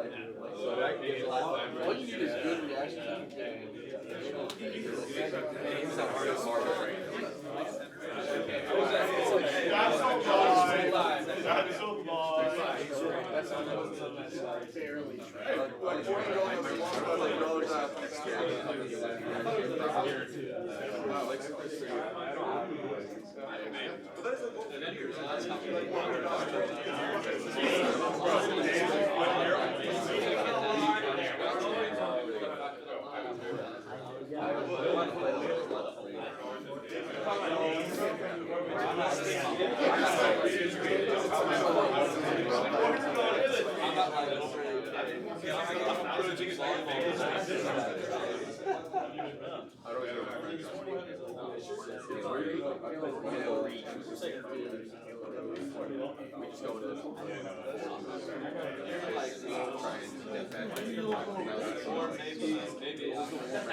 So that gives all you need is good reaction time.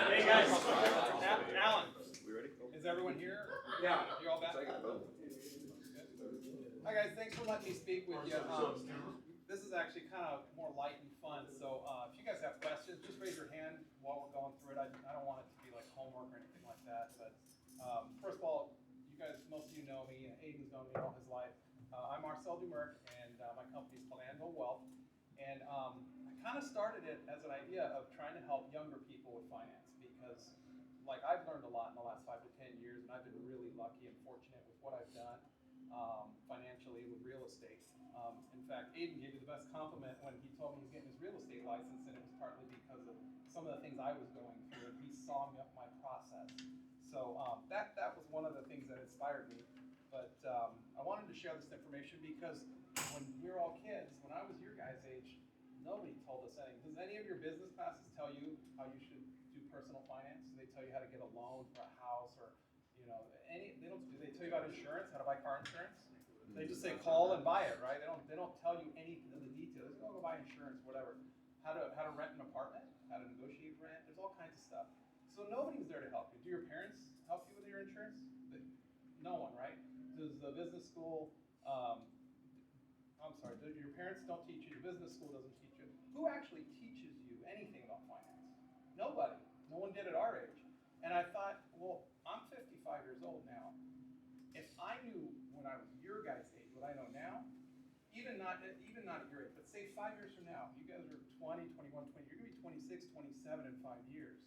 Hey guys, Alan, is everyone here? Yeah. You all back? Hi guys, thanks for letting me speak with you. This is actually kind of more light and fun, so if you guys have questions, just raise your hand while we're going through it. I don't want it to be like homework or anything like that, but first of all, you guys, most of you know me, and Aiden's known me all his life. I'm Marcel, and my company is called Anvil Wealth, and I kind of started it as an idea of trying to help younger people with finance, because like I've learned a lot in the last 5 to 10 years, and I've been really lucky and fortunate with what I've done financially with real estate. In fact, Aiden gave me the best compliment when he told me he was getting his real estate license, and it was partly because of some of the things I was going through, and he saw my process. So that was one of the things that inspired me. But I wanted to share this information because when we were all kids, when I was your guys' age, nobody told us anything. Does any of your business classes tell you how you should do personal finance? Do they tell you how to get a loan for a house, or they don't? Do they tell you about insurance, how to buy car insurance? They just say call and buy it, right? They don't tell you any of the details. They go buy insurance, whatever. How to rent an apartment, how to negotiate rent. There's all kinds of stuff. So nobody's there to help you. Do your parents help you with your insurance? No one, right? Does the business school? Your parents don't teach you. The business school doesn't teach you. Who actually teaches you anything about finance? Nobody. No one did at our age. And I thought, well, I'm 55 years old now. If I knew when I was your guys' age what I know now, even not at your age, but say 5 years from now, you guys are 20, 21, 20, you're going to be 26, 27 in 5 years.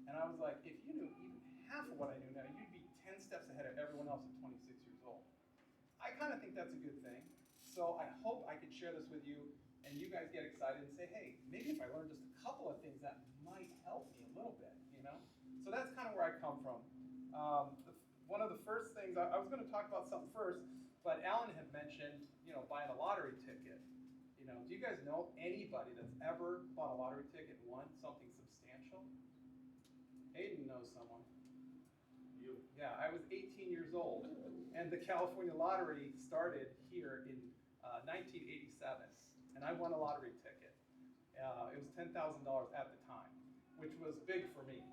And I was like, if you knew even half of what I knew now, you'd be 10 steps ahead of everyone else at 26 years old. I kind of think that's a good thing. So I hope I could share this with you, and you guys get excited and say, hey, maybe if I learned just a couple of things, that might help me a little bit, So that's kind of where I come from. One of the first things, I was going to talk about something first, but Alan had mentioned, buying a lottery ticket. Do you guys know anybody that's ever bought a lottery ticket and won something substantial? Aiden knows someone. You. Yeah, I was 18 years old, and the California lottery started here in 1987, and I won a lottery ticket. It was $10,000 at the time, which was big for me.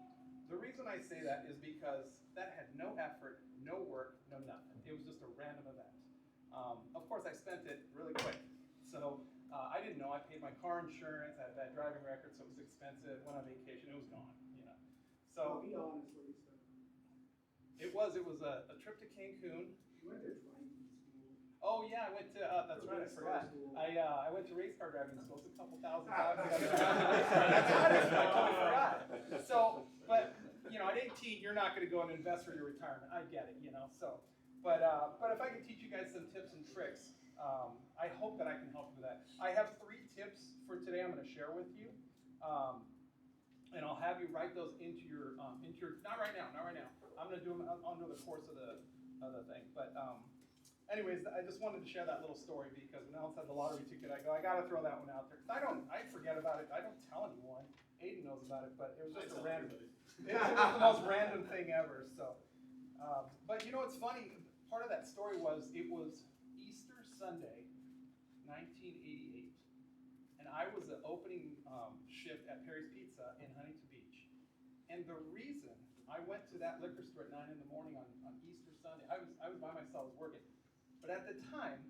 The reason I say that is because that had no effort, no work, no nothing. It was just a random event. Of course, I spent it really quick. So I didn't know. I paid my car insurance. I had a bad driving record, so it was expensive. Went on vacation. It was gone. So be honest, what you said. It was a trip to Cancun. You went to driving school. Oh yeah, I went to. That's right. I forgot. I went to race car driving school. It's a couple thousand times. That's right. I totally forgot. So, but at 18, you're not going to go and invest for your retirement. I get it. So, but if I can teach you guys some tips and tricks, I hope that I can help you with that. I have 3 tips for today. I'm going to share with you. And I'll have you write those into your not right now. I'm going to do them under the course of the thing. But anyways, I just wanted to share that little story because when Alan said the lottery ticket, I got to throw that one out there. I forget about it. I don't tell anyone. Aiden knows about it, but it was just a random. It was the most random thing ever. So, but it's funny. Part of that story was it was Easter Sunday, 1988. And I was the opening shift at Perry's Pizza in Huntington Beach. And the reason I went to that liquor store at 9 in the morning on Easter Sunday, I was by myself, I was working. But at the time,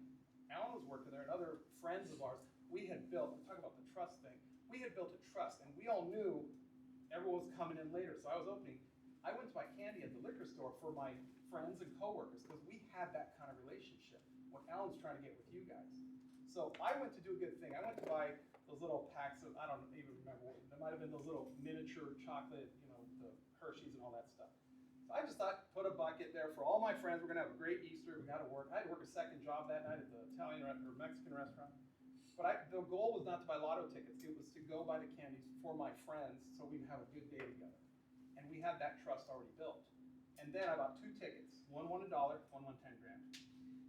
Alan was working there and other friends of ours, we had built, I'm talking about the trust thing, store for my friends and coworkers, because we had that kind of relationship, what Alan's trying to get with you guys. So I went to do a good thing. I went to buy those little packs of, I don't even remember, there might have been those little miniature chocolate, the Hershey's and all that stuff. So I just thought, put a bucket there for all my friends. We're gonna have a great Easter. We gotta work. I had to work a second job that night at the Italian or Mexican restaurant. But the goal was not to buy lotto tickets. It was to go buy the candies for my friends so we'd have a good day together. And we had that trust already built. And then I bought 2 tickets. One won $1, one won 10 grand.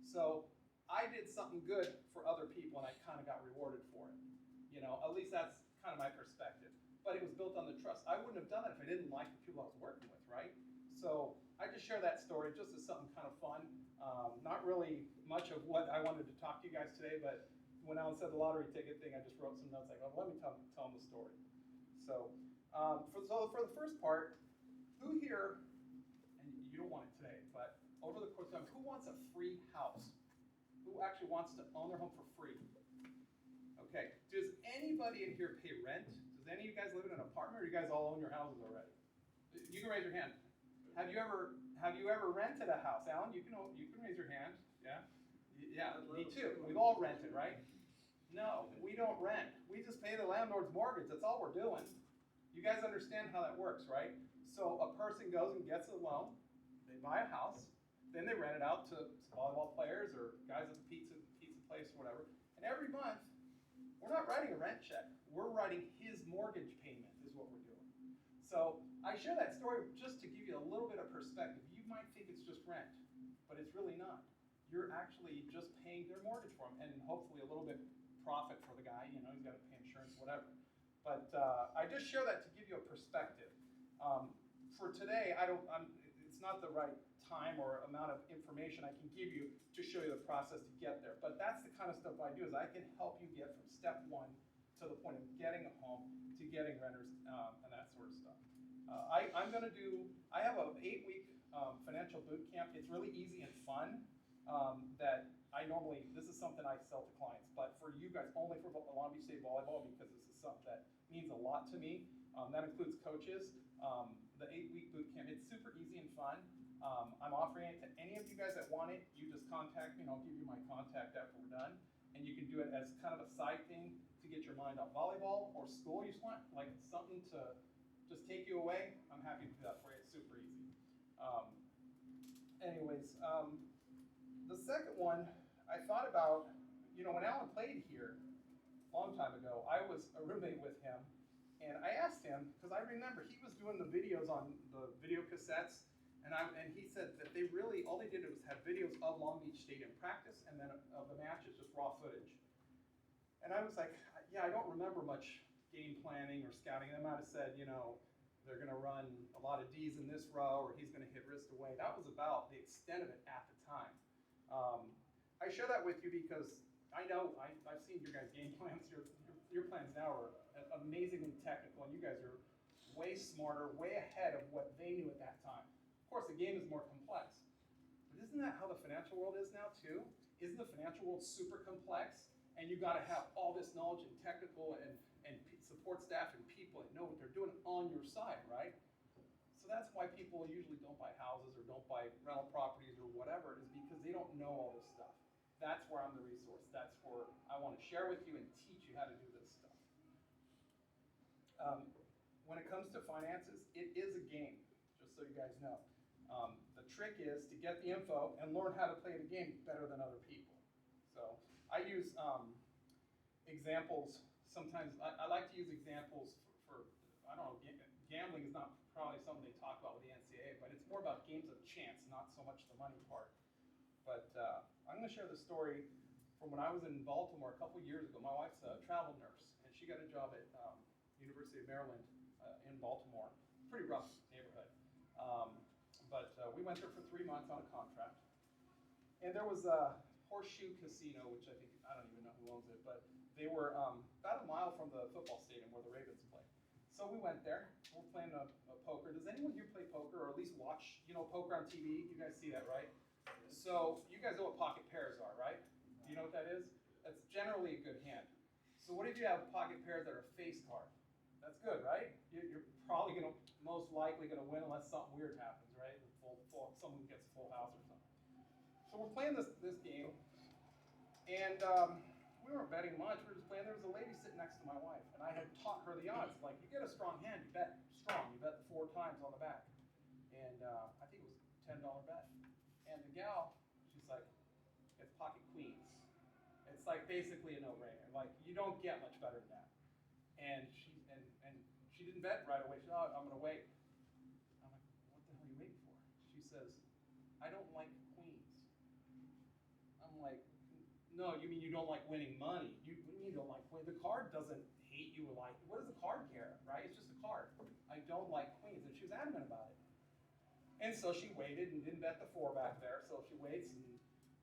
So I did something good for other people and I kind of got rewarded for it. At least that's kind of my perspective. But it was built on the trust. I wouldn't have done it if I didn't like the people I was working with, right? So I just share that story just as something kind of fun. Not really much of what I wanted to talk to you guys today, but when Alan said the lottery ticket thing, I just wrote some notes like, oh, let me tell him the story. So, for the first part, who here, and you don't want it today, but over the course of time, who wants a free house? Who actually wants to own their home for free? Okay, does anybody in here pay rent? Does any of you guys live in an apartment, or you guys all own your houses already? You can raise your hand. Have you ever rented a house? Alan, you can raise your hand. Yeah? Yeah, me too. We've all rented, right? No, we don't rent. We just pay the landlord's mortgage. That's all we're doing. You guys understand how that works, right? So a person goes and gets a loan. They buy a house. Then they rent it out to volleyball players or guys at the pizza place or whatever. And every month, we're not writing a rent check. We're writing his mortgage payment is what we're doing. So I share that story just to give you a little bit of perspective. You might think it's just rent, but it's really not. You're actually just paying their mortgage for them, and hopefully a little bit profit for the guy. He's got to pay insurance, whatever. But I just share that to give you a perspective. For today, it's not the right time or amount of information I can give you to show you the process to get there. But that's the kind of stuff I do, is I can help you get from step 1 to the point of getting a home, to getting renters, and that sort of stuff. I have an 8-week financial boot camp. It's really easy and fun. This is something I sell to clients, but for you guys, only for Long Beach State Volleyball, because this is something that means a lot to me. That includes coaches. The 8-week boot camp, it's super easy and fun. I'm offering it to any of you guys that want it. You just contact me and I'll give you my contact after we're done. And you can do it as kind of a side thing to get your mind off volleyball or school. You just want like something to just take you away. I'm happy to do that for you. It's super easy. The second one, I thought about, when Alan played here a long time ago, I was a roommate with him, and I asked him, because I remember he was doing the videos on the video cassettes, and he said that all they did was have videos of Long Beach Stadium practice, and then of the matches, just raw footage. And I was like, yeah, I don't remember much game planning or scouting. They might have said, they're going to run a lot of Ds in this row, or he's going to hit wrist away. That was about the extent of it at the time. I share that with you because I know I've seen your guys' game plans. Your plans now are amazingly technical, and you guys are way smarter, way ahead of what they knew at that time. Of course, the game is more complex. But isn't that how the financial world is now, too? Isn't the financial world super complex? And you got to have all this knowledge and technical and support staff and people that know what they're doing on your side, right? So that's why people usually don't buy houses or don't buy rental properties or whatever, is because they don't know all this stuff. That's where I'm the resource. That's where I want to share with you and teach you how to do this stuff. When it comes to finances, it is a game, just so you guys know. The trick is to get the info and learn how to play the game better than other people. So I use examples. Sometimes I like to use examples for I don't know, gambling is not probably something they talk about with the NCAA, but it's more about games of chance, not so much the money part. But I'm going to share the story from when I was in Baltimore a couple years ago. My wife's a travel nurse, and she got a job at University of Maryland in Baltimore. Pretty rough neighborhood. But we went there for 3 months on a contract. And there was a Horseshoe Casino, which I don't even know who owns it, but they were about a mile from the football stadium where the Ravens play. So we went there. We're playing a poker. Does anyone here play poker, or at least watch, poker on TV? You guys see that, right? So you guys know what pocket pairs are, right? Do you know what that is? That's generally a good hand. So what if you have pocket pairs that are face cards? That's good, right? You're probably most likely going to win unless something weird happens, right? Full someone gets a full house or something. So we're playing this game, and we weren't betting much. We were just playing. There was a lady sitting next to my wife, and I had taught her the odds. Like, you get a strong hand, you bet strong. You bet the 4 times on the back, and I think it was a $10 bet. And the gal, she's like, it's pocket queens. It's like basically a no-brainer. Like, you don't get much better than that. And she didn't bet right away. She said, oh, I'm gonna wait. I'm like, what the hell are you waiting for? She says, I don't like queens. I'm like, no, you mean you don't like winning money? What do you mean you don't like winning? The card doesn't hate you like, what does the card care, right? It's just a card. I don't like queens. And she was adamant about it. And so she waited and didn't bet the 4 back there. So she waits, and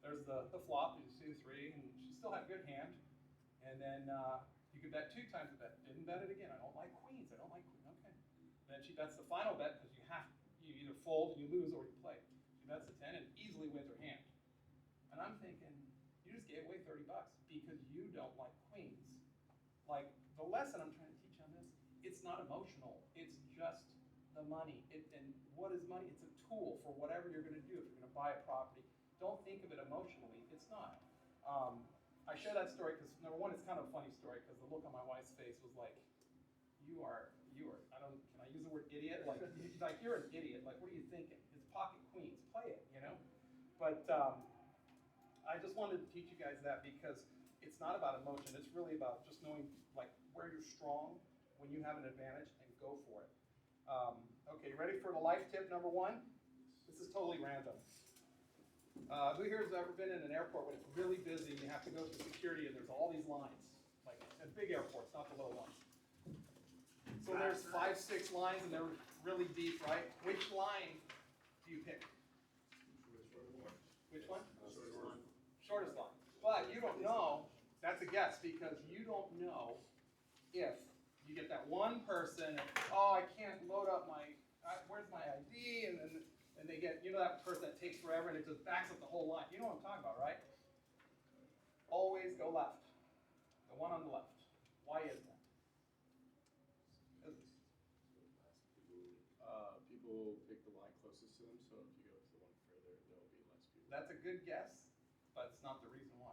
there's the flop, you see the 3, and she still had a good hand. And then you could bet 2 times the bet. Didn't bet it again. I don't like queens. I don't like queens. Okay. Then she bets the final bet because you either fold and you lose or you play. She bets the 10 and easily wins her hand. And I'm thinking, you just gave away $30 because you don't like queens. Like, the lesson I'm trying to teach on this, it's not emotional. It's just the money. And what is money? It's a tool for whatever you're going to do. If you're going to buy a property, don't think of it emotionally. It's not. I share that story because, number one, it's kind of a funny story because the look on my wife's face was like, you are, can I use the word idiot? Like you're an idiot. Like, what are you thinking? It's pocket queens. Play it, you know? But I just wanted to teach you guys that because it's not about emotion. It's really about just knowing, like, where you're strong when you have an advantage and go for it. Okay, ready for the life tip number 1? This is totally random. Who here has ever been in an airport when it's really busy and you have to go through security and there's all these lines? Like at big airports, not the little ones. So there's 5, 6 lines and they're really deep, right? Which line do you pick? Which one? Shortest line. But you don't know, that's a guess because you don't know if you get that one person, and, oh, I can't load up where's my ID? And they get, you know, that person that takes forever and it just backs up the whole line. You know what I'm talking about, right? Always go left. The one on the left. Why is that? People pick the line closest to them, so if you go to the one further, there'll be less people. That's a good guess, but it's not the reason why.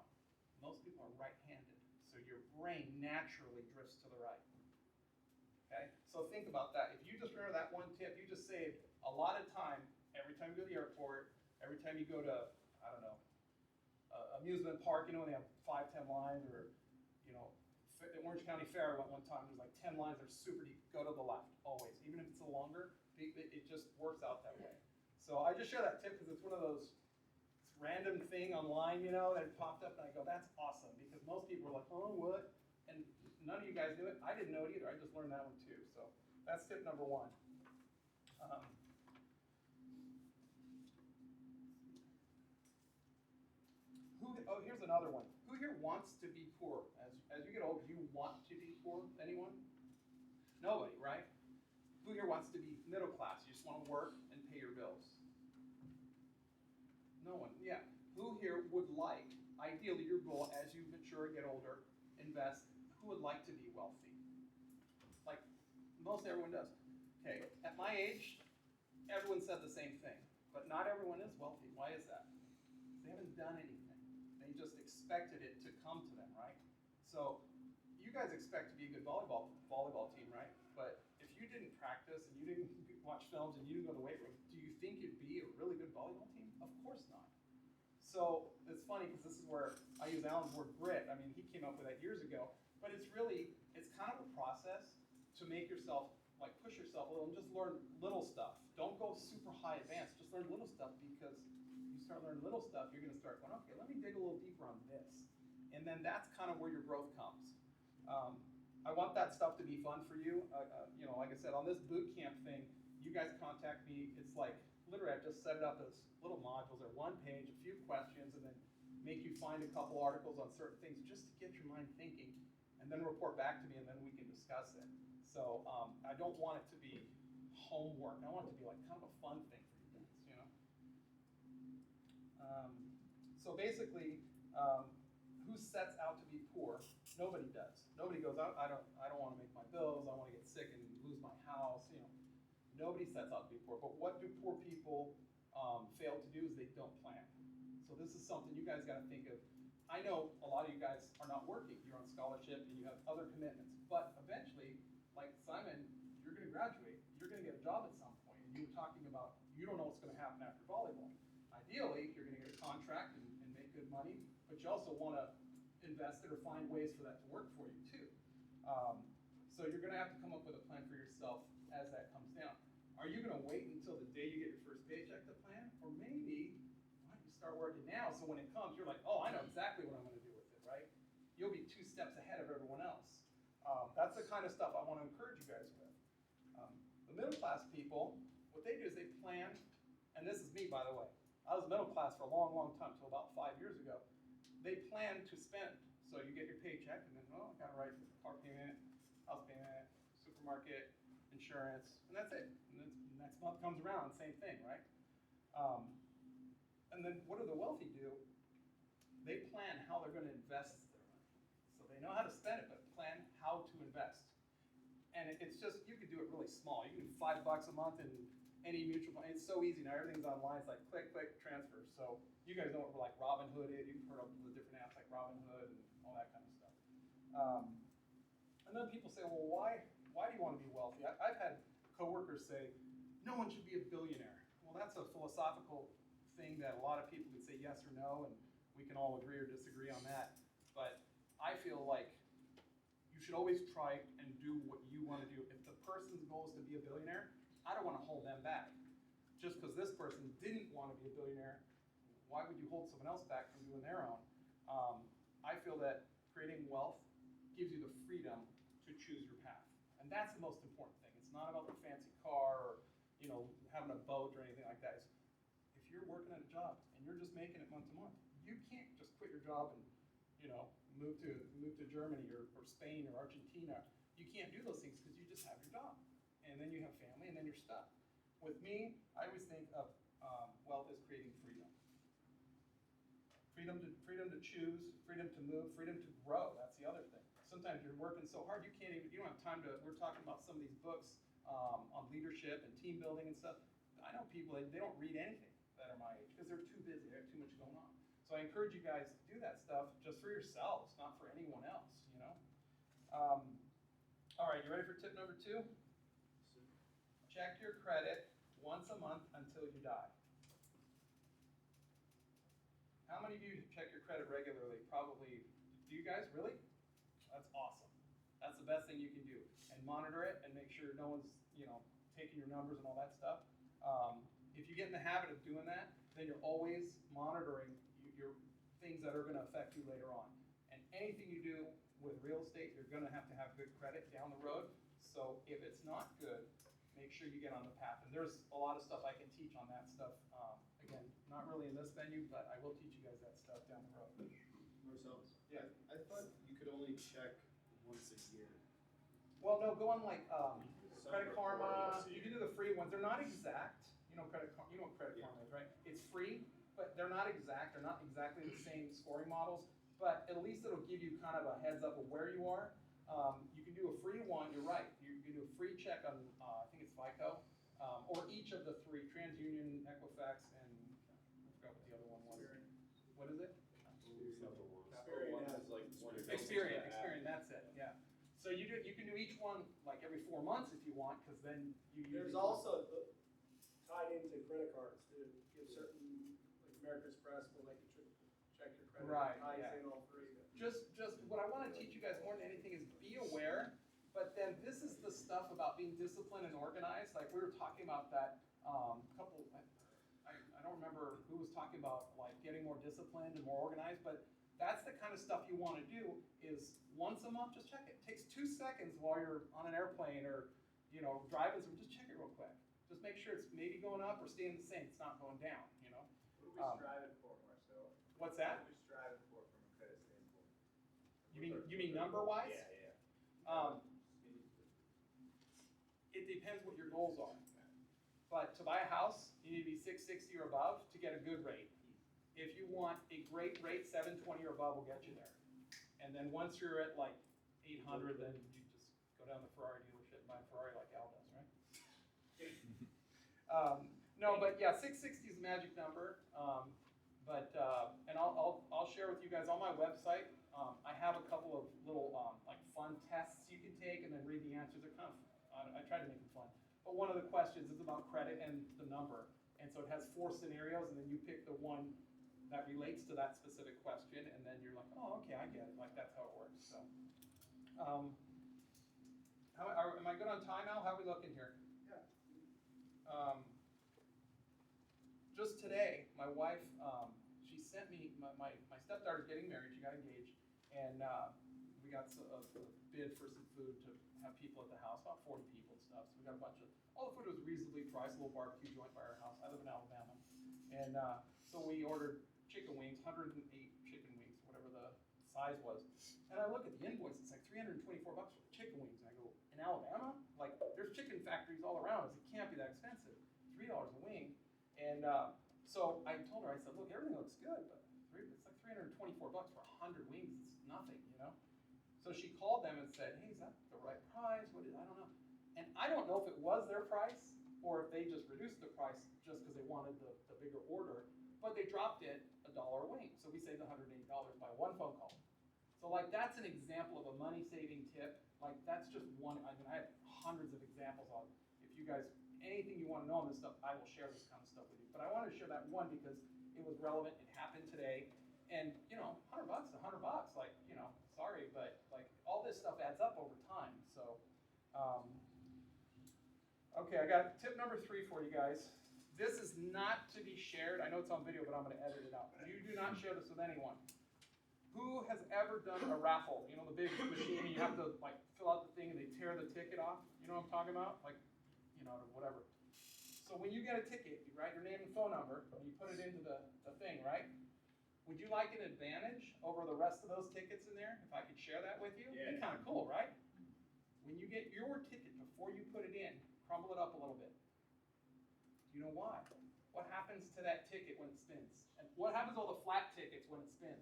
Most people are right-handed, so your brain naturally drifts to the right. Okay? So think about that. If you just remember that one tip, you just saved a lot of time every time you go to the airport, every time you go to, I don't know, amusement park, you know, when they have 5, 10 lines, or, you know, the Orange County Fair, I went one time, there's like 10 lines, they're super deep. Go to the left, always. Even if it's a longer, it just works out that way. So I just share that tip because it's one of those random thing online, you know, that popped up, and I go, that's awesome, because most people are like, oh, what? And none of you guys knew it. I didn't know it either. I just learned that one too. So that's tip number 1. Here's another one. Who here wants to be poor? As you get older, do you want to be poor? Anyone? Nobody, right? Who here wants to be middle class? You just want to work and pay your bills? No one. Yeah. Who here would like, ideally your goal as you mature, get older, invest, who would like to be wealthy? Like, most everyone does. Okay, at my age, everyone said the same thing, but not everyone is wealthy. Why is that? They haven't done anything. They just expected it to come to them, right? So, you guys expect to be a good volleyball team, right? But if you didn't practice and you didn't watch films and you didn't go to the weight room, do you think you'd be a really good volleyball team? Of course not. So it's funny because this is where I use Alan's word grit. I mean, he came up with that years ago. But it's kind of a process to make yourself, like, push yourself a little and just learn little stuff. Don't go super high advanced. Just learn little stuff, because you start learning little stuff, you're going to start going, okay, let me dig a little deeper on this. And then that's kind of where your growth comes. I want that stuff to be fun for you. You know, like I said, on this boot camp thing, you guys contact me. It's like, literally, I've just set it up as little modules. They're 1 page, a few questions, and then make you find a couple articles on certain things just to get your mind thinking, and then report back to me, and then we can discuss it. So I don't want it to be homework. I want it to be like kind of a fun thing for you guys, you know? So basically, who sets out to be poor? Nobody does. Nobody goes, I don't want to make my bills. I want to get sick and lose my house. You know, nobody sets out to be poor. But what do poor people fail to do is they don't plan. So this is something you guys gotta think of. I know a lot of you guys are not working, you're on scholarship and you have other commitments, but eventually, like Simon, you're gonna graduate, you're gonna get a job at some point, and you were talking about, you don't know what's gonna happen after volleyball. Ideally, you're gonna get a contract and make good money, but you also wanna invest it or find ways for that to work for you too. So you're gonna have to come up with a plan for yourself as that comes down. Are you gonna wait until the day you get your first paycheck to plan? Or maybe, why don't you start working now, so when it comes, you're like, oh, I know exactly what I'm gonna do with it, right? You'll be 2 steps ahead of everyone else. That's the kind of stuff I wanna encourage you guys with. The middle class people, what they do is they plan, and this is me, by the way. I was middle class for a long, long time, till about 5 years ago. They plan to spend. So you get your paycheck, and then, oh, I gotta write for the car payment, house payment, supermarket, insurance, and that's it. And then next month comes around, same thing, right? And then what do the wealthy do? They plan how they're gonna invest their money. So they know how to spend it, but plan how to invest. And it's just, you could do it really small. You can do $5 a month in any mutual fund. It's so easy now, everything's online, it's like click, click, transfer. So you guys know what like Robinhood is, you've heard of the different apps like Robinhood and all that kind of stuff. And then people say, well, why do you want to be wealthy? I've had coworkers say, no one should be a billionaire. Well, that's a philosophical thing that a lot of people could say yes or no, and we can all agree or disagree on that. But I feel like you should always try and do what you want to do. If the person's goal is to be a billionaire, I don't want to hold them back. Just because this person didn't want to be a billionaire, why would you hold someone else back from doing their own? I feel that creating wealth gives you the freedom to choose your path. And that's the most important thing. It's not about the fancy car or, having a boat or anything like that. If you're working at a job and you're just making it month to month, you can't just quit your job and, move to Germany or Spain or Argentina. You can't do those things because you just have your job. And then you have family and then you're stuck. With me, I always think of wealth as creating freedom. Freedom to choose, freedom to move, freedom to grow. That's the other thing. Sometimes you're working so hard, you don't have time to, we're talking about some of these books on leadership and team building and stuff. I know people, they don't read anything that are my age because they're too busy, they have too much going on. So I encourage you guys to do that stuff just for yourselves, not for anyone else, All right, you ready for tip number 2? Check your credit once a month until you die. How many of you check your credit regularly? Probably, do you guys really? That's awesome. That's the best thing you can do. And monitor it and make sure no one's, taking your numbers and all that stuff. If you get in the habit of doing that, then you're always monitoring your things that are gonna affect you later on. And anything you do with real estate, you're gonna have good credit down the road. So if it's not good, make sure you get on the path. And there's a lot of stuff I can teach on that stuff. Again, not really in this venue, but I will teach you guys that stuff down the road. Marcel? Yeah. I thought you could only check once a year. Well, no, go on like Credit Some Karma. reports. You can do the free ones. They're not exact. You know what Credit Karma is, right? It's free, but they're not exact. They're not exactly the same scoring models. But at least it'll give you kind of a heads up of where you are. You can do a free one. You're right. You can do a free check on I think it's FICO, or each of the 3: TransUnion, Equifax, and I forgot what the other one was. What is it? Experian, that's it, yeah. So you can do each one like every 4 months if you want, because then you use. There's also tied into credit cards to give certain, like American Express will let you check your credit. Right, Ties yeah. in all 3. Just what I want to teach you guys more than anything is be aware, but then this is the stuff about being disciplined and organized. Like we were talking about that couple, I don't remember who was talking about like getting more disciplined and more organized, but that's the kind of stuff you want to do is once a month, just check it. It takes 2 seconds while you're on an airplane or, driving somewhere, just check it real quick. Just make sure it's maybe going up or staying the same. It's not going down, What are we striving for, Marcel? What's that? What are we striving for from a credit standpoint? You mean number-wise? Yeah. It depends what your goals are. But to buy a house, you need to be 660 or above to get a good rate. If you want a great rate, 720 or above will get you there. And then once you're at like 800, then you just go down to the Ferrari dealership and buy a Ferrari like Al does, right? No, but yeah, 660 is the magic number. And I'll share with you guys on my website. I have a couple of little like fun tests you can take and then read the answers. They're kind of, I try to make them fun. But one of the questions is about credit and the number. And so it has 4 scenarios, and then you pick the one that relates to that specific question, and then you're like, oh, okay, I get it. Like, that's how it works. So, am I good on time, Al? How are we looking here? Yeah. Just today, my wife, she sent me, my stepdaughter's getting married. She got engaged, and we got a bid for some food to have people at the house, about 40 people and stuff. So we got a bunch of, all the food was reasonably priced, a little barbecue joint by our house. I live in Alabama. And so we ordered chicken wings, 108 chicken wings, whatever the size was. And I look at the invoice, it's like $324 for the chicken wings. And I go, in Alabama? Like, there's chicken factories all around us. It can't be that expensive. $3 a wing. And so I told her, I said, look, everything looks good, but it's like $324 for 100 wings. It's nothing, you know? So she called them and said, hey, is that the right price? What is, I don't know. And I don't know if it was their price or if they just reduced the price just because they wanted the bigger order, but they dropped it $1 a wing. So we saved $180 by one phone call. So like that's an example of a money-saving tip. Like that's just one. I mean, I have hundreds of examples on. If you guys, anything you want to know on this stuff, I will share this kind of stuff with you. But I wanted to share that one because it was relevant. It happened today, and you know, $100, $100. Like you know, sorry, but like all this stuff adds up over time. So. Okay, I got tip number 3 for you guys. This is not to be shared. I know it's on video, but I'm going to edit it out. You do not share this with anyone. Who has ever done a raffle? You know, the big machine, you have to like fill out the thing and they tear the ticket off. You know what I'm talking about? Like, you know, whatever. So when you get a ticket, you write your name and phone number, and you put it into the thing, right? Would you like an advantage over the rest of those tickets in there? If I could share that with you? Yeah. It'd be kind of cool, right? When you get your ticket, before you put it in, crumble it up a little bit. Do you know why? What happens to that ticket when it spins? And what happens to all the flat tickets when it spins?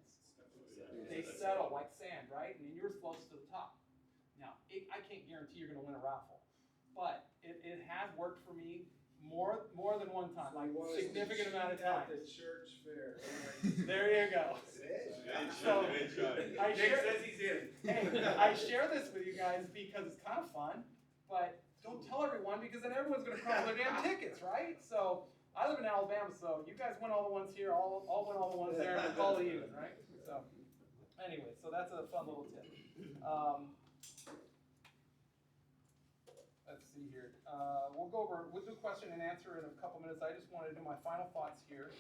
They settle like sand, right? And then yours floats to the top. Now, I can't guarantee you're going to win a raffle, but it has worked for me more than one time, like significant amount of At times. the church fair. There you go. So, Nick says he's in. Hey, I share this with you guys because it's kind of fun, but don't tell everyone because then everyone's going to crumble their damn tickets, right? So I live in Alabama, so you guys win all the ones here, I'll win all the ones there, and we'll call it even, right? So anyway, so that's a fun little tip. Let's see here. We'll do question and answer in a couple minutes. I just wanted to do my final thoughts here.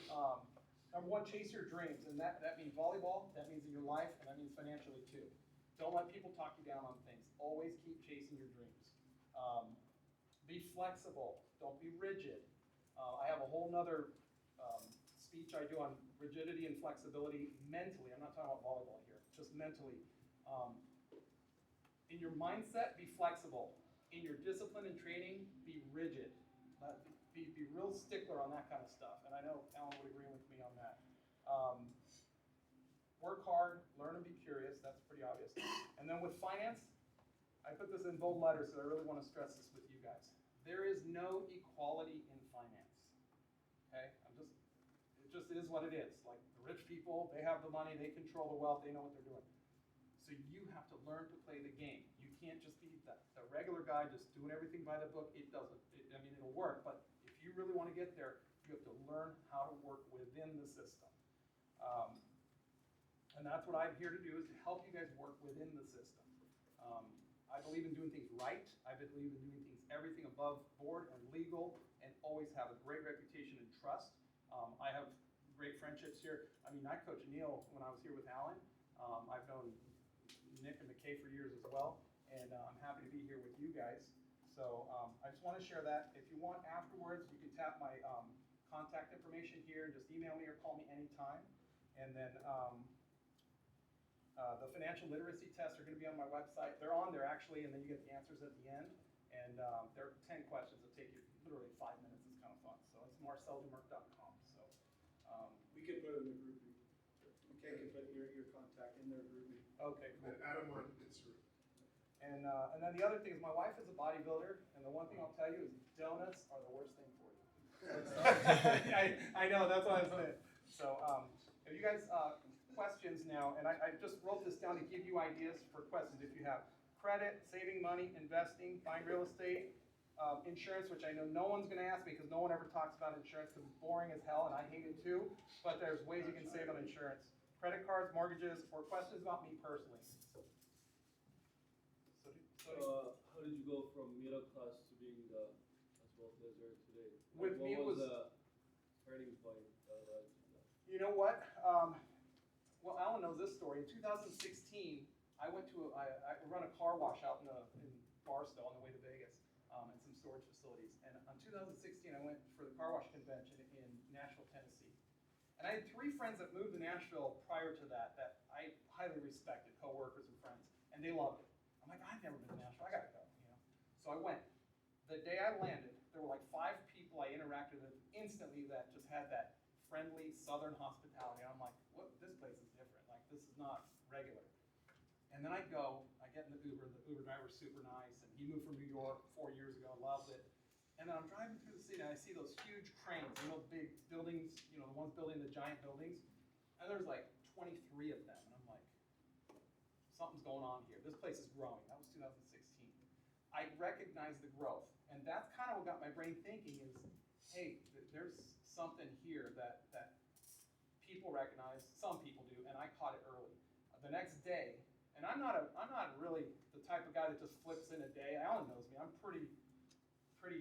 Number 1, chase your dreams, and that means volleyball, that means in your life, and that means financially too. Don't let people talk you down on things. Always keep chasing your dreams. Be flexible. Don't be rigid. I have a whole nother speech I do on rigidity and flexibility mentally. I'm not talking about volleyball here, just mentally. In your mindset, be flexible. In your discipline and training, be rigid. Be real stickler on that kind of stuff. And I know Alan would agree with me on that. Work hard, learn and be curious. That's pretty obvious. And then with finance, I put this in bold letters because I really want to stress this with you guys. There is no equality in finance. Okay? It just is what it is. Like the rich people, they have the money, they control the wealth, they know what they're doing. So you have to learn to play the game. You can't just be the regular guy just doing everything by the book. It doesn't. I mean, it'll work, but if you really want to get there, you have to learn how to work within the system. And that's what I'm here to do, is to help you guys work within the system. I believe in doing things right. I believe in doing things everything above board and legal, and always have a great reputation and trust. I have great friendships here. I mean, I coached Neil when I was here with Alan. I've known Nick and McKay for years as well, and I'm happy to be here with you guys. So I just want to share that. If you want afterwards, you can tap my contact information here and just email me or call me anytime. And then the financial literacy tests are going to be on my website. They're on there actually, and then you get the answers at the end. And there are 10 questions that take you literally 5 minutes. It's kind of fun. So it's marceldumerc.com. So We can put it in the group. Okay, can put your contact in their group. okay, cool. And Adam on Instagram. And then the other thing is my wife is a bodybuilder, and the one thing I'll tell you is donuts are the worst thing for you. I know, that's what I'm saying. So, if you guys, questions now, and I just wrote this down to give you ideas for questions if you have. Credit, saving money, investing, buying real estate, insurance, which I know no one's gonna ask me because no one ever talks about insurance because it's boring as hell and I hate it too, but there's ways you can save on insurance. Credit cards, mortgages, or questions about me personally. How did you go from middle class to being as wealthy as you are today? With me what was was- the turning point that led to that? You know what? Well, Alan knows this story. In 2016, I run a car wash out in Barstow on the way to Vegas, and some storage facilities. And in 2016, I went for the car wash convention in Nashville, Tennessee. And I had 3 friends that moved to Nashville prior to that I highly respected, coworkers and friends, and they loved it. I'm like, I've never been to Nashville, I gotta go, you know. So I went. The day I landed, there were like 5 people I interacted with instantly that just had that friendly Southern hospitality. And I'm like, what? This place is different. Like, this is not regular. And then I go, I get in the Uber driver's super nice, and he moved from New York 4 years ago, loved it. And then I'm driving through the city, and I see those huge cranes, big buildings, the ones building the giant buildings. And there's like 23 of them, and I'm like, something's going on here. This place is growing. That was 2016. I recognized the growth, and that's kind of what got my brain thinking is, hey, there's something here that people recognize, some people do, and I caught it early. The next day, and I'm not really the type of guy that just flips in a day. Alan knows me. I'm pretty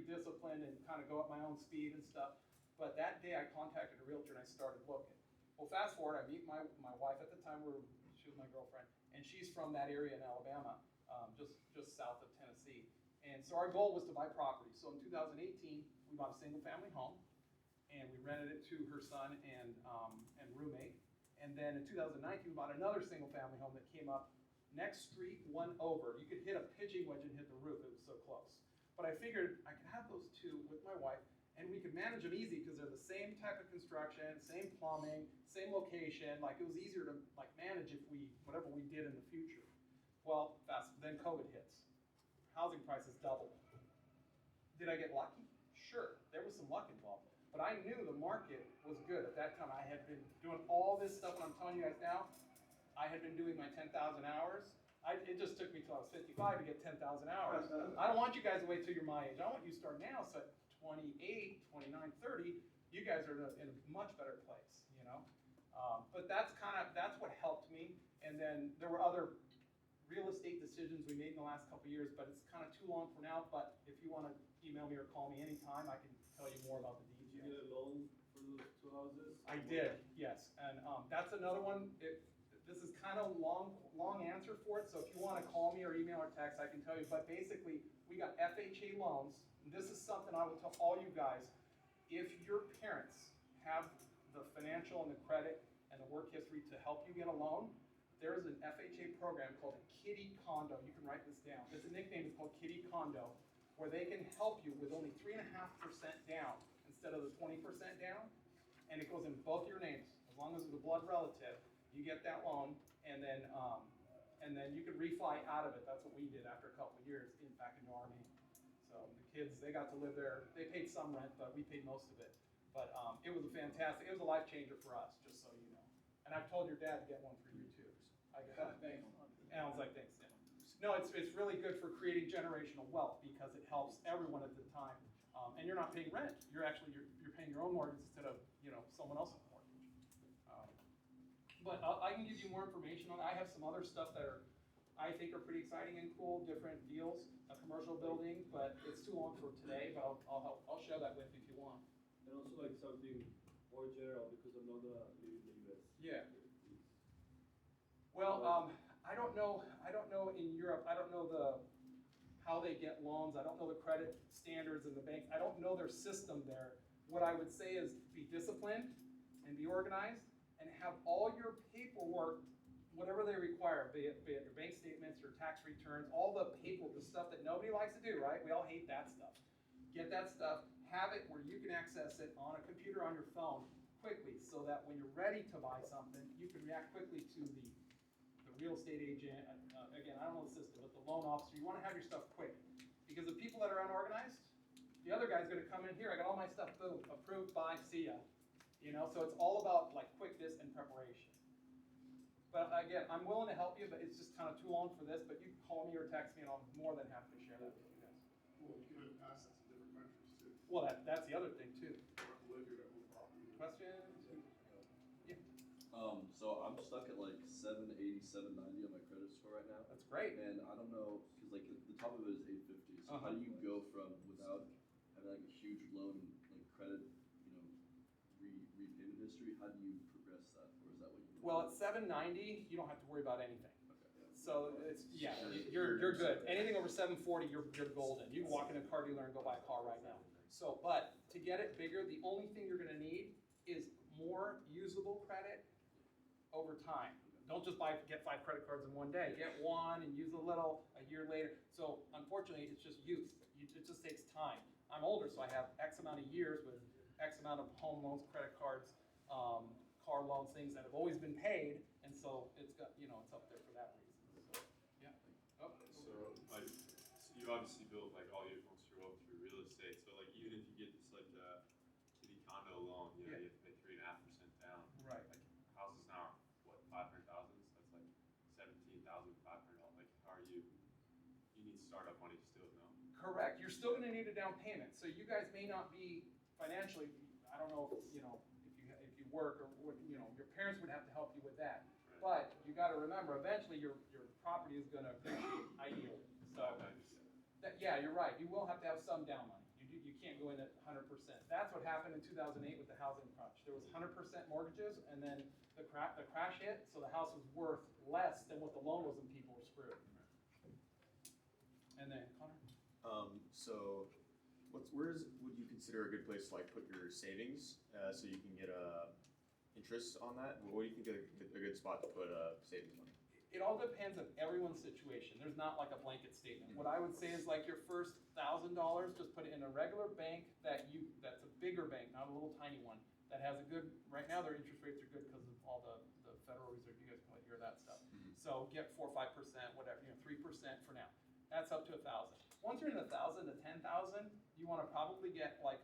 disciplined and kind of go at my own speed and stuff. But that day I contacted a realtor and I started looking. Well, fast forward, I meet my wife at the time, she was my girlfriend, and she's from that area in Alabama, just south of Tennessee. And so our goal was to buy property. So in 2018, we bought a single family home, and we rented it to her son and roommate. And then in 2019, we bought another single family home that came up next street, one over. You could hit a pitching wedge and hit the roof, it was so close. But I figured I could have those 2 with my wife, and we could manage them easy because they're the same type of construction, same plumbing, same location. Like, it was easier to manage if whatever we did in the future. Well, then COVID hits. Housing prices doubled. Did I get lucky? Sure, there was some luck involved. But I knew the market was good. At that time, I had been doing all this stuff that I'm telling you guys now. I had been doing my 10,000 hours. It just took me till I was 55 to get 10,000 hours. I don't want you guys to wait till you're my age. I want you to start now, so at 28, 29, 30, you guys are in a much better place, you know? But that's what helped me. And then there were other real estate decisions we made in the last couple of years, but it's kind of too long for now. But if you want to email me or call me anytime, I can tell you more about the details. Did you get a loan for those 2 houses? I did, yes. And that's another one. This is kind of long answer for it, so if you want to call me or email or text, I can tell you. But basically, we got FHA loans. This is something I would tell all you guys. If your parents have the financial and the credit and the work history to help you get a loan, there's an FHA program called a Kitty Condo. You can write this down. It's a nickname. It's called Kitty Condo, where they can help you with only 3.5% down instead of the 20% down, and it goes in both your names. As long as it's a blood relative, you get that loan, and then you can refi out of it. That's what we did after a couple of years back in the Army. So the kids, they got to live there. They paid some rent, but we paid most of it. But it was it was a life changer for us, just so you know. And I've told your dad to get one for you too. I got thanks. Alan's like, thanks, Sam. No, it's really good for creating generational wealth because it helps everyone at the time. And you're not paying rent. You're paying your own mortgage instead of someone else's mortgage. But I can give you more information on it. I have some other stuff that I think are pretty exciting and cool, different deals, a commercial building, but it's too long for today. But I'll share that with you if you want. And also like something more general because I'm not gonna live in the US. Yeah. Well, I don't know in Europe. I don't know how they get loans. I don't know the credit standards in the banks. I don't know their system there. What I would say is be disciplined and be organized and have all your paperwork, whatever they require, be it your bank statements or tax returns, all the paperwork, the stuff that nobody likes to do, right? We all hate that stuff. Get that stuff, have it where you can access it on a computer on your phone quickly so that when you're ready to buy something, you can react quickly to the real estate agent. Again, I don't know the system, but the loan officer, you want to have your stuff quick. Because the people that are unorganized, The other guy's gonna come in here, I got all my stuff, boom, approved by, see ya. You know, so it's all about like quickness and preparation. But again, I'm willing to help you, but it's just kind of too long for this, but you can call me or text me and I'm more than happy to share that with you guys. Well, you can have assets in different countries too. Well, that's the other thing too. You don't have to live here to own property. Questions? Yeah, So I'm stuck at like 780, 790 on my credit score right now. that's great. And I don't know, cause like the top of it is 850. So how do you go from without having like a huge loan, like credit, repayment history? How do you progress that, or is that what you? Well, at 790, you don't have to worry about anything. Okay. So it's, yeah, you're good. Anything over 740, you're golden. You can walk in a car dealer and go buy a car right now. So, but to get it bigger, the only thing you're gonna need is more usable credit over time. Don't just get 5 credit cards in one day. Get one and use a little a year later. So unfortunately, it's just youth. It just takes time. I'm older, so I have X amount of years with X amount of home loans, credit cards, car loans, things that have always been paid, and so it's got, it's up there for that reason. So, yeah. Oh. So, like, you obviously built like all your most of your wealth through real estate. So, like, even if you get this like kitty condo loan, you have to pay 3.5% down. Right. Like, houses now are what, 500,000? So that's like $17,500. Like, how are you? You need startup money still, no? Correct. You're still going to need a down payment. So you guys may not be financially. I don't know if if you work or your parents would have to help you with that. Right. But you got to remember, eventually your property is going to appreciate ideally. So yeah, you're right. You will have to have some down money. You can't go in at 100%. That's what happened in 2008 with the housing crunch. There was 100% mortgages, and then the crash hit, so the house was worth less than what the loan was, and people were screwed. And then Connor. So, would you consider a good place to like put your savings so you can get interest on that? What do you think a good spot to put savings money? It all depends on everyone's situation. There's not like a blanket statement. What I would say is like your first $1,000, just put it in a regular bank that's a bigger bank, not a little tiny one, that has a good, right now their interest rates are good because of all the Federal Reserve, you guys probably hear that stuff. So get 4 or 5%, whatever, 3% for now. That's up to 1,000. Once you're in the 1,000 to 10,000, you want to probably get like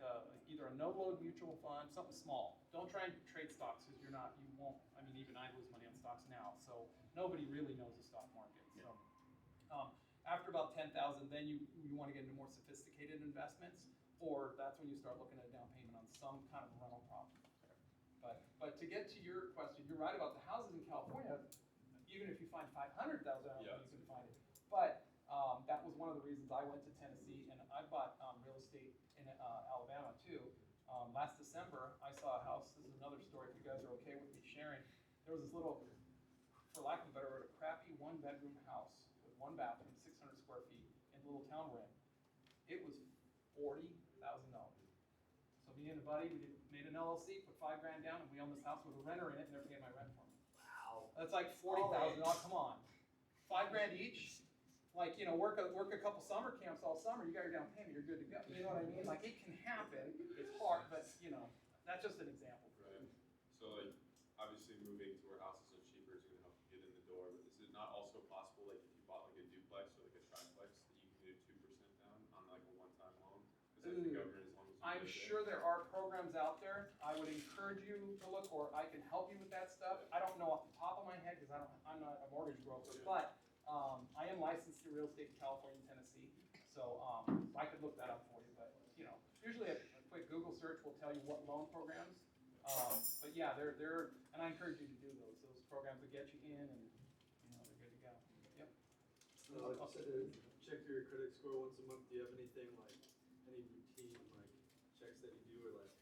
either a no-load mutual fund, something small. Don't try and trade stocks because you won't. I mean, even I lose money on stocks now, so nobody really knows the stock market. So after about 10,000, then you want to get into more sophisticated investments, or that's when you start looking at a down payment on some kind of rental property. But to get to your question, you're right about the houses in California. Even if you find 500,000, you can find it. But that was one of the reasons I went to Tennessee, and I bought real estate in Alabama too. Last December, I saw a house. This is another story, if you guys are okay with me sharing. There was this little, for lack of a better word, a crappy 1-bedroom house with 1 bathroom, 600 square feet in the little town we're in. It was $40,000. So me and a buddy, we made an LLC, put $5 grand down, and we own this house with a renter in it, and they're paying my rent for me. Wow. That's like $40,000. Come on, $5 grand each. Like, work a couple summer camps all summer, you got your down payment, you're good to go. You know what I mean? Like, it can happen. It's hard, but, that's just an example. Right. So, like, obviously moving to where houses are cheaper is going to help you get in the door, but is it not also possible, like, if you bought, like, a duplex or, like, a triplex, that you can do 2% down on, like, a one-time loan? Because, like, the government, as long as you I'm live sure there are programs out there. I would encourage you to look, or I can help you with that stuff. I don't know off the top of my head, because I'm not a mortgage broker, but I am licensed in real estate in California and Tennessee, so I could look that up for you. But usually a quick Google search will tell you what loan programs. But yeah, they're and I encourage you to do those programs that get you in, and they're good to go. Yep. Like you said, check through your credit score once a month. Do you have anything like any routine like checks that you do, or like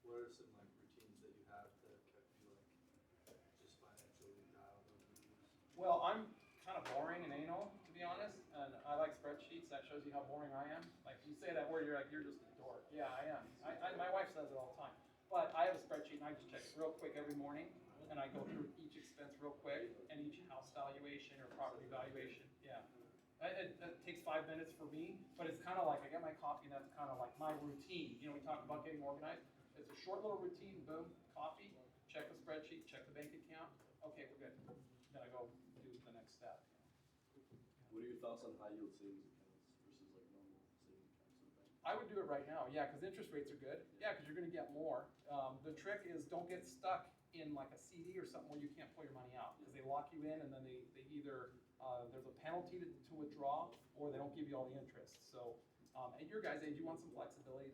what are some like routines that you have that have kept you like just financially dialed over the years? Well, I'm kind of boring and anal, to be honest, and I like spreadsheets. That shows you how boring I am. Like, you say that word, you're just a dork. Yeah, I am. My wife says it all the time. But I have a spreadsheet, and I just check it real quick every morning, and I go through each expense real quick, and each house valuation or property valuation. Yeah. It takes 5 minutes for me, but it's kind of like I get my coffee, and that's kind of like my routine. We talk about getting organized. It's a short little routine. Boom, coffee, check the spreadsheet, check the bank account. Okay, we're good. Then I go do the next step. What are your thoughts on high yield savings accounts versus like normal savings accounts in the bank? I would do it right now, yeah, because interest rates are good. Yeah, because you're gonna get more. The trick is don't get stuck in like a CD or something where you can't pull your money out, because they lock you in and then they either, there's a penalty to withdraw, or they don't give you all the interest. So, at your guys' age, you want some flexibility.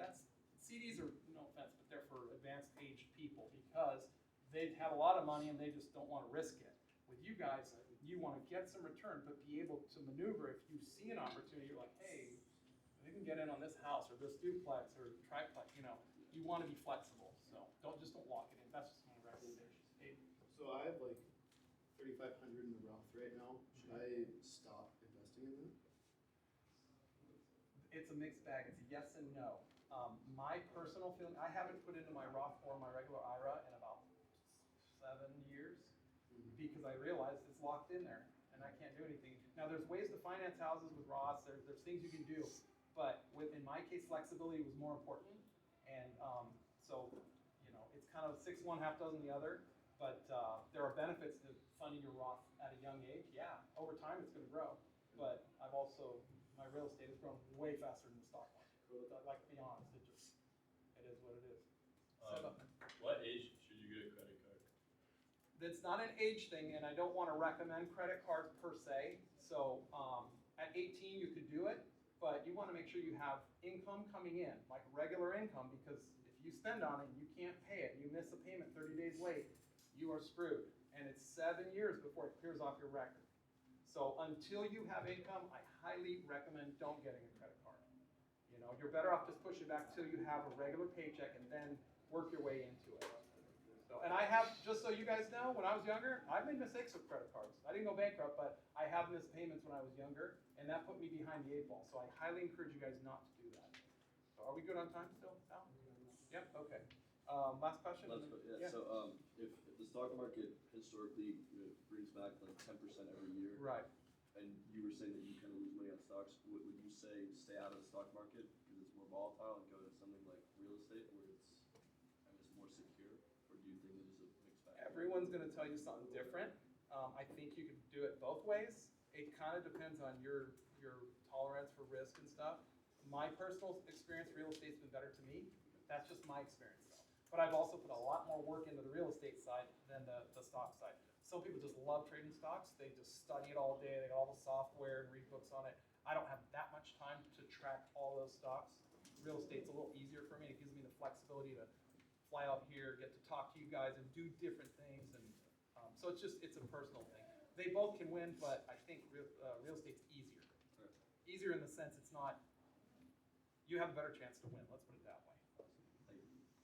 CDs are, no offense, but they're for advanced aged people, because they have a lot of money and they just don't wanna risk it. With you guys, you wanna get some return, but be able to maneuver. If you see an opportunity, you're like, hey, we can get in on this house or this duplex or triplex, you know, you wanna be flexible, so don't lock it in, that's just my recommendation. Hey, So I have like 3,500 in the Roth right now. Should I stop investing in that? it's a mixed bag, it's a yes and no. My personal feeling, I haven't put into my Roth or my regular IRA in about 7 years, because I realized it's locked in there and I can't do anything. Now, there's ways to finance houses with Roths, there's things you can do, but in my case, flexibility was more important. And so, you know, it's kind of 6 one, half dozen the other, but there are benefits to funding your Roth at a young age. Yeah, over time it's gonna grow, but I've also, my real estate has grown way faster than the stock market. I'd like to be honest, it is what it is. What age should you get a credit card? That's not an age thing, and I don't want to recommend credit cards per se. So at 18 you could do it, but you want to make sure you have income coming in, like regular income, because if you spend on it and you can't pay it, you miss a payment 30 days late, you are screwed. And it's 7 years before it clears off your record. So until you have income, I highly recommend don't getting a credit card. You know, you're better off just pushing it back till you have a regular paycheck and then work your way into it. So, and I have, just so you guys know, when I was younger, I made mistakes with credit cards. I didn't go bankrupt, but I have missed payments when I was younger, and that put me behind the 8 ball. So I highly encourage you guys not to do that. So are we good on time still, Al? Yep, okay. Last question? Yeah. So, if the stock market historically brings back like 10% every year. Right. And you were saying that you kind of lose money on stocks, would you say stay out of the stock market because it's more volatile and go to something like real estate where it's, I guess, more secure? Or do you think it is a mixed bag? Everyone's gonna tell you something different. I think you could do it both ways. It kind of depends on your tolerance for risk and stuff. My personal experience, real estate's been better to me. That's just my experience though. But I've also put a lot more work into the real estate side than the stock side. Some people just love trading stocks. They just study it all day. They got all the software and read books on it. I don't have that much time to track all those stocks. Real estate's a little easier for me. It gives me the flexibility to fly out here, get to talk to you guys and do different things. And so it's a personal thing. They both can win, but I think real estate's easier. Easier in the sense it's not, you have a better chance to win. Let's put it that way.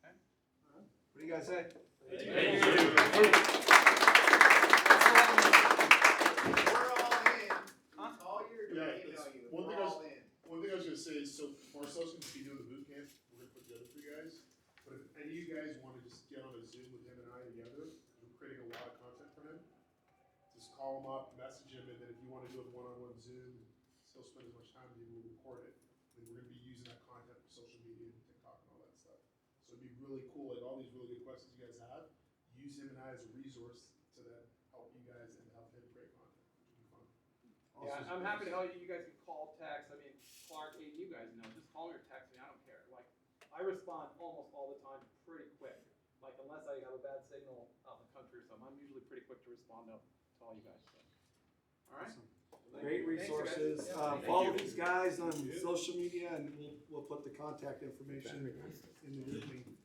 Okay? What do you guys say? Thank you. We're all in. Huh? All your Yeah, email that's you. one We're thing I all was- in. One thing I was gonna say is, so Marcel's gonna be doing the boot camp, we're gonna put together for you guys. But if any of you guys wanna just get on a Zoom with him and I together, we're creating a lot of content for him. Just call him up, message him, and then if you wanna do a one-on-one Zoom, he'll spend as much time with you, we'll record it. And we're gonna be using that content for social media and TikTok and all that stuff. So it'd be really cool, like all these really good questions you guys have, use him and I as a resource to then help you guys and help him create content, which would be fun. Yeah, I'm happy to help you. You guys can call, text. I mean, Clark, Aiden, you guys know. Just call me or text me. I don't care. Like, I respond almost all the time pretty quick. Like, unless I have a bad signal out in the country or something, I'm usually pretty quick to respond to all you guys. So. All right. Great Thanks, you guys. resources. Yeah, thank Follow you. these guys on social media, and we'll put the contact information in the group link.